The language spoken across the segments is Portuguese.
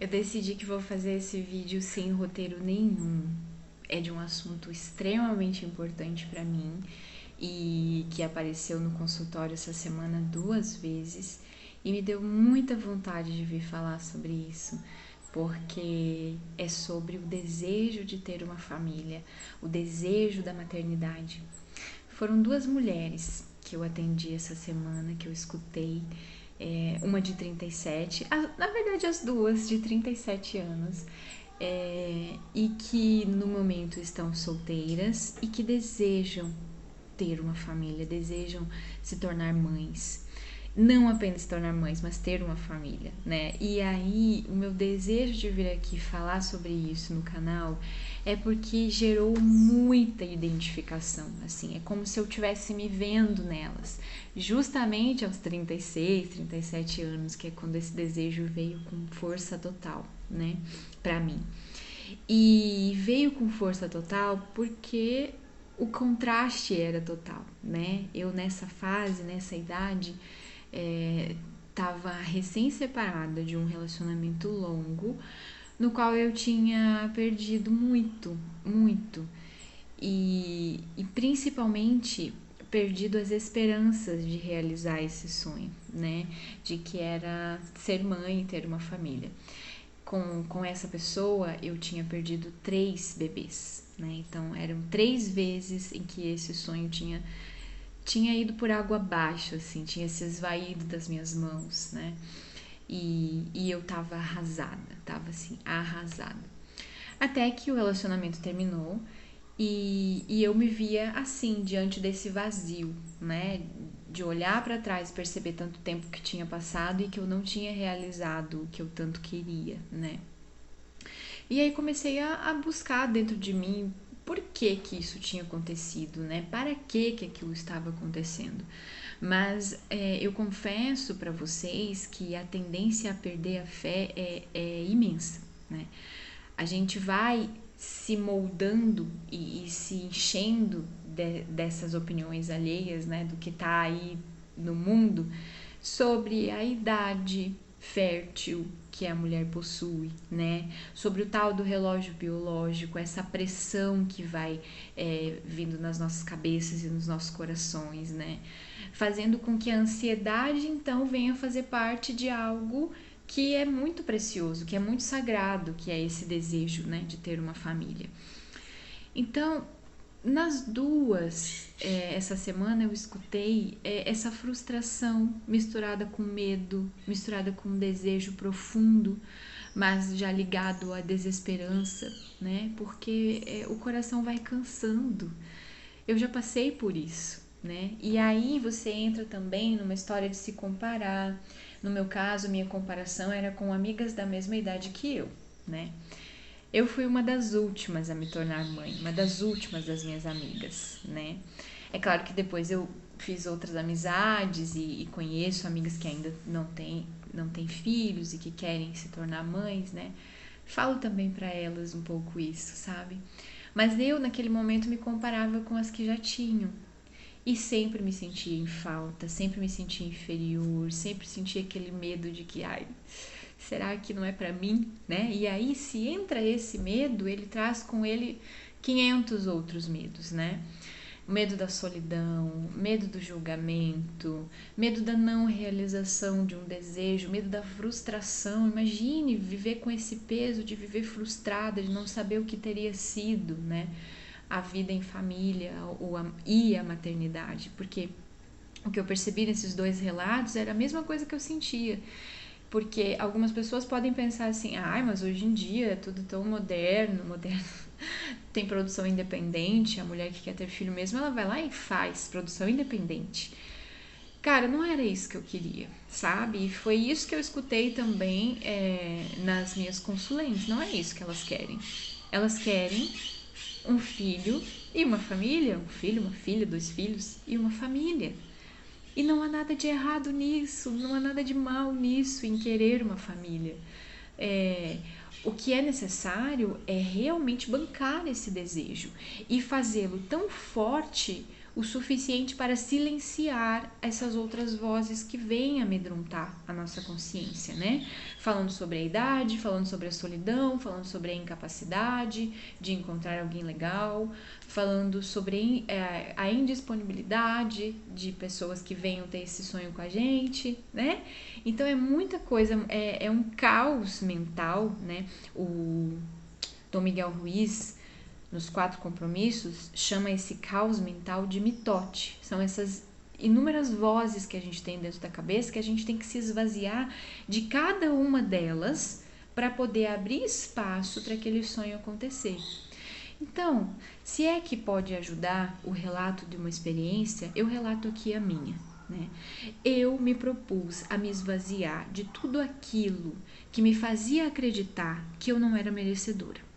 Eu decidi que vou fazer esse vídeo sem roteiro nenhum. É de um assunto extremamente importante para mim e que apareceu no consultório essa semana 2 vezes e me deu muita vontade de vir falar sobre isso, porque é sobre o desejo de ter uma família, o desejo da maternidade. Foram 2 mulheres que eu atendi essa semana, que eu escutei, uma de 37, na verdade as duas de 37 anos, e que no momento estão solteiras e que desejam ter uma família, desejam se tornar mães. Não apenas se tornar mães, mas ter uma família, né? E aí, o meu desejo de vir aqui falar sobre isso no canal é porque gerou muita identificação, assim, é como se eu estivesse me vendo nelas, justamente aos 36, 37 anos, que é quando esse desejo veio com força total, né, pra mim. E veio com força total porque o contraste era total, né? Eu nessa fase, nessa idade, estava recém-separada de um relacionamento longo, no qual eu tinha perdido muito, muito. E principalmente perdido as esperanças de realizar esse sonho, né? De que era ser mãe e ter uma família. Com essa pessoa eu tinha perdido 3 bebês, né? Então eram 3 vezes em que esse sonho tinha ido por água abaixo, assim, tinha se esvaído das minhas mãos, né? E eu tava arrasada, tava assim, arrasada. Até que o relacionamento terminou e eu me via assim, diante desse vazio, né? De olhar para trás e perceber tanto tempo que tinha passado e que eu não tinha realizado o que eu tanto queria, né? E aí comecei a buscar dentro de mim por que isso tinha acontecido, né? Para que aquilo estava acontecendo? Mas eu confesso para vocês que a tendência a perder a fé é imensa, né? A gente vai se moldando e se enchendo dessas opiniões alheias, né? Do que tá aí no mundo sobre a idade fértil que a mulher possui, né? Sobre o tal do relógio biológico, essa pressão que vai vindo nas nossas cabeças e nos nossos corações, né? Fazendo com que a ansiedade então venha fazer parte de algo que é muito precioso, que é muito sagrado, que é esse desejo, né, de ter uma família. Então, nas duas, essa semana eu escutei essa frustração misturada com medo, misturada com um desejo profundo, mas já ligado à desesperança, né? Porque o coração vai cansando. Eu já passei por isso, né? E aí você entra também numa história de se comparar. No meu caso, minha comparação era com amigas da mesma idade que eu, né? Eu fui uma das últimas a me tornar mãe, uma das últimas das minhas amigas, né? É claro que depois eu fiz outras amizades e conheço amigas que ainda não têm filhos e que querem se tornar mães, né? Falo também para elas um pouco isso, sabe? Mas eu naquele momento me comparava com as que já tinham. E sempre me sentia em falta, sempre me sentia inferior, sempre sentia aquele medo de que, ai, será que não é para mim, né? E aí, se entra esse medo, ele traz com ele 500 outros medos, né? Medo da solidão, medo do julgamento, medo da não realização de um desejo, medo da frustração. Imagine viver com esse peso de viver frustrada, de não saber o que teria sido, né? A vida em família e a maternidade, porque o que eu percebi nesses 2 relatos era a mesma coisa que eu sentia. Porque algumas pessoas podem pensar assim, ai, mas hoje em dia é tudo tão moderno, tem produção independente, a mulher que quer ter filho mesmo, ela vai lá e faz produção independente. Cara, não era isso que eu queria, sabe? E foi isso que eu escutei também nas minhas consulentes, não é isso que elas querem. Elas querem um filho e uma família, um filho, uma filha, 2 filhos e uma família. E não há nada de errado nisso, não há nada de mal nisso, em querer uma família. O que é necessário é realmente bancar esse desejo e fazê-lo tão forte o suficiente para silenciar essas outras vozes que vêm amedrontar a nossa consciência, né? Falando sobre a idade, falando sobre a solidão, falando sobre a incapacidade de encontrar alguém legal, falando sobre a indisponibilidade de pessoas que venham ter esse sonho com a gente, né? Então é muita coisa, é um caos mental, né? O Dom Miguel Ruiz, nos 4 compromissos, chama esse caos mental de mitote. São essas inúmeras vozes que a gente tem dentro da cabeça que a gente tem que se esvaziar de cada uma delas para poder abrir espaço para aquele sonho acontecer. Então, se é que pode ajudar o relato de uma experiência, eu relato aqui a minha. Né? Eu me propus a me esvaziar de tudo aquilo que me fazia acreditar que eu não era merecedora.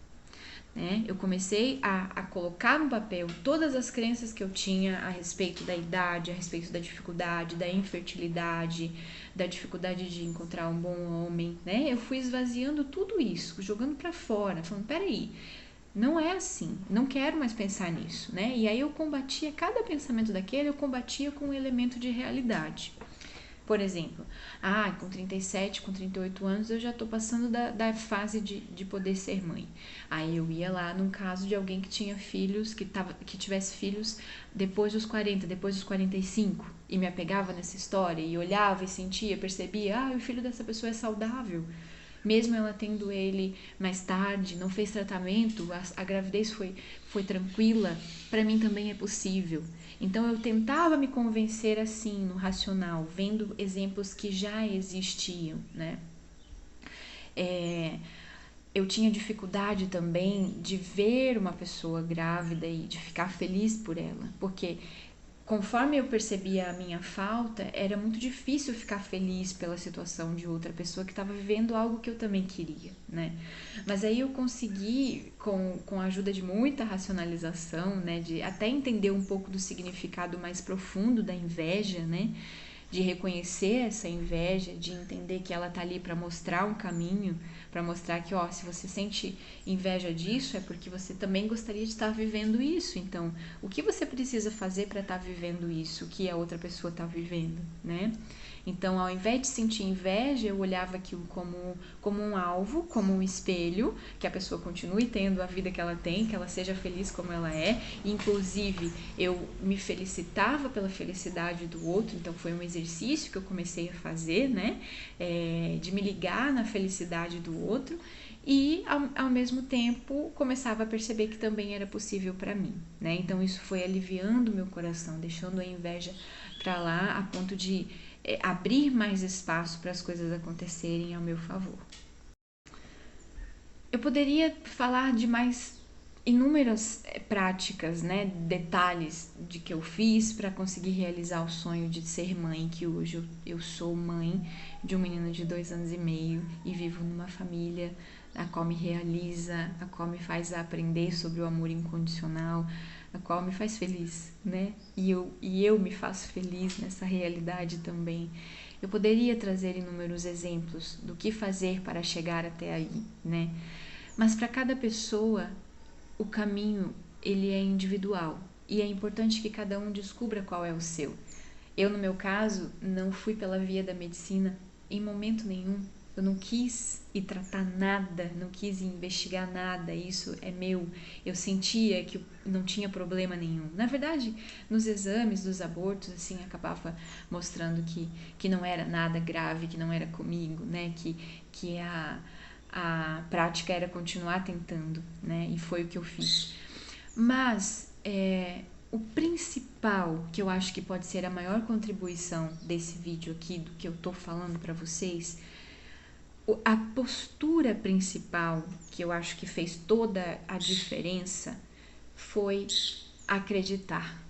Né? Eu comecei a colocar no papel todas as crenças que eu tinha a respeito da idade, a respeito da dificuldade, da infertilidade, da dificuldade de encontrar um bom homem, né? Eu fui esvaziando tudo isso, jogando para fora, falando, peraí, não é assim, não quero mais pensar nisso, né? E aí eu combatia cada pensamento daquele, eu combatia com um elemento de realidade. Por exemplo, com 37, com 38 anos eu já estou passando da fase de poder ser mãe. Aí eu ia lá num caso de alguém que tinha filhos, que tivesse filhos depois dos 40, depois dos 45, e me apegava nessa história, e olhava e sentia, percebia, o filho dessa pessoa é saudável. Mesmo ela tendo ele mais tarde, não fez tratamento, a gravidez foi tranquila, para mim também é possível. Então eu tentava me convencer assim, no racional, vendo exemplos que já existiam, né? Eu tinha dificuldade também de ver uma pessoa grávida e de ficar feliz por ela, porque conforme eu percebia a minha falta, era muito difícil ficar feliz pela situação de outra pessoa que estava vivendo algo que eu também queria, né? Mas aí eu consegui, com a ajuda de muita racionalização, né, de até entender um pouco do significado mais profundo da inveja, né? De reconhecer essa inveja, de entender que ela tá ali para mostrar um caminho, para mostrar que, se você sente inveja disso, é porque você também gostaria de estar vivendo isso. Então, o que você precisa fazer para estar vivendo isso que a outra pessoa está vivendo, né? Então, ao invés de sentir inveja, eu olhava aquilo como um alvo, como um espelho, que a pessoa continue tendo a vida que ela tem, que ela seja feliz como ela é. Inclusive, eu me felicitava pela felicidade do outro, então foi um exercício que eu comecei a fazer, né? De me ligar na felicidade do outro. E ao mesmo tempo começava a perceber que também era possível para mim, né? Então isso foi aliviando meu coração, deixando a inveja para lá, a ponto de abrir mais espaço para as coisas acontecerem ao meu favor. Eu poderia falar de mais inúmeras práticas, né, detalhes de que eu fiz para conseguir realizar o sonho de ser mãe, que hoje eu sou mãe de um menino de 2 anos e meio e vivo numa família a qual me realiza, a qual me faz aprender sobre o amor incondicional, a qual me faz feliz, né? E eu me faço feliz nessa realidade também. Eu poderia trazer inúmeros exemplos do que fazer para chegar até aí, né? Mas para cada pessoa, o caminho ele é individual e é importante que cada um descubra qual é o seu. Eu, no meu caso, não fui pela via da medicina em momento nenhum. Eu não quis ir tratar nada, não quis investigar nada, isso é meu. Eu sentia que não tinha problema nenhum. Na verdade, nos exames dos abortos, assim, acabava mostrando que não era nada grave, que não era comigo, né? Que a prática era continuar tentando, né? E foi o que eu fiz. Mas o principal, que eu acho que pode ser a maior contribuição desse vídeo aqui, do que eu tô falando para vocês, a postura principal, que eu acho que fez toda a diferença, foi acreditar.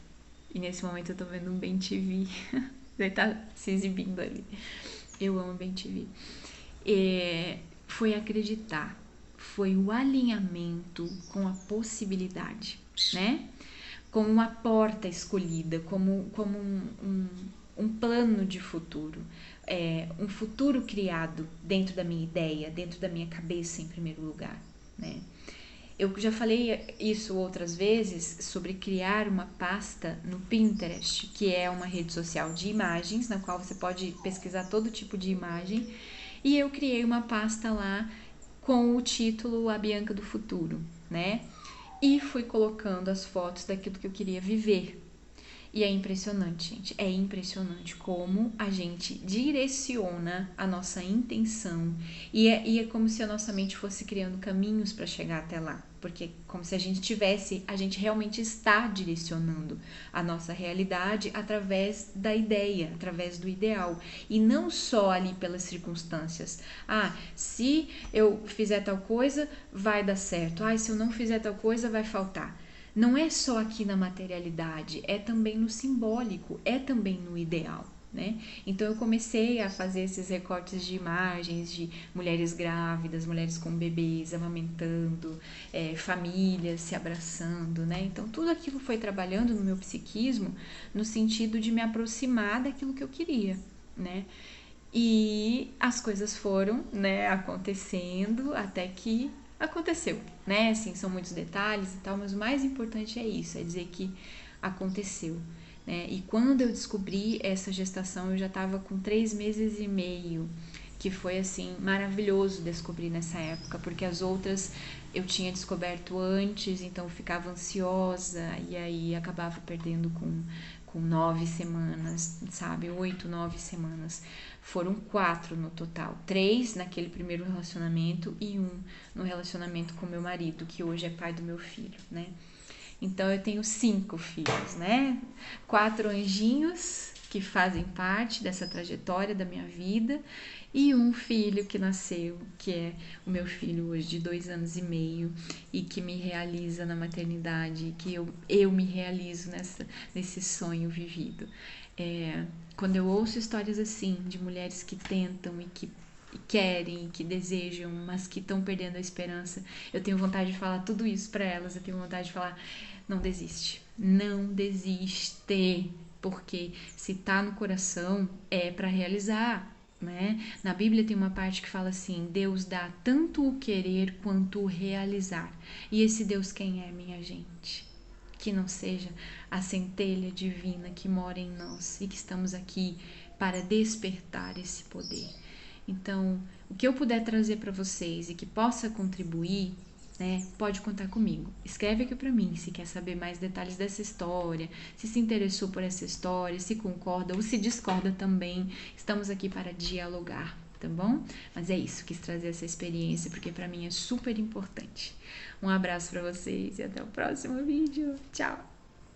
E nesse momento eu tô vendo um Bem TV, ele tá se exibindo ali. Eu amo Bem TV. Foi acreditar, foi o alinhamento com a possibilidade, né? Como uma porta escolhida, como um plano de futuro, um futuro criado dentro da minha ideia, dentro da minha cabeça em primeiro lugar, né? Eu já falei isso outras vezes sobre criar uma pasta no Pinterest, que é uma rede social de imagens, na qual você pode pesquisar todo tipo de imagem. E eu criei uma pasta lá com o título A Bianca do Futuro, né? E fui colocando as fotos daquilo que eu queria viver. E é impressionante, gente. É impressionante como a gente direciona a nossa intenção. E é como se a nossa mente fosse criando caminhos para chegar até lá. Porque como se a gente realmente está direcionando a nossa realidade através da ideia, através do ideal. E não só ali pelas circunstâncias. Ah, se eu fizer tal coisa, vai dar certo. Ah, se eu não fizer tal coisa, vai faltar. Não é só aqui na materialidade, é também no simbólico, é também no ideal, né? Então eu comecei a fazer esses recortes de imagens de mulheres grávidas, mulheres com bebês amamentando, famílias se abraçando, né? Então tudo aquilo foi trabalhando no meu psiquismo no sentido de me aproximar daquilo que eu queria, né? E as coisas foram, né, acontecendo até que aconteceu, né? Assim, são muitos detalhes e tal, mas o mais importante é isso, é dizer que aconteceu, né? E quando eu descobri essa gestação, eu já estava com 3 meses e meio, que foi assim maravilhoso descobrir nessa época, porque as outras eu tinha descoberto antes, então eu ficava ansiosa e aí acabava perdendo com 9 semanas, sabe? 8, 9 semanas. Foram 4 no total. 3 naquele primeiro relacionamento e 1 no relacionamento com meu marido, que hoje é pai do meu filho, né? Então eu tenho 5 filhos, né? 4 anjinhos que fazem parte dessa trajetória da minha vida e um filho que nasceu, que é o meu filho hoje de 2 anos e meio e que me realiza na maternidade, que eu me realizo nesse sonho vivido. Quando eu ouço histórias assim de mulheres que tentam e que querem, que desejam, mas que estão perdendo a esperança, eu tenho vontade de falar tudo isso para elas. Eu tenho vontade de falar: não desiste, não desiste, porque se tá no coração é para realizar, né? Na Bíblia tem uma parte que fala assim: Deus dá tanto o querer quanto o realizar. E esse Deus quem é, minha gente? Que não seja a centelha divina que mora em nós e que estamos aqui para despertar esse poder. Então, o que eu puder trazer para vocês e que possa contribuir, né, pode contar comigo. Escreve aqui para mim se quer saber mais detalhes dessa história, se interessou por essa história, se concorda ou se discorda também. Estamos aqui para dialogar, tá bom? Mas é isso, quis trazer essa experiência porque para mim é super importante. Um abraço para vocês e até o próximo vídeo. Tchau!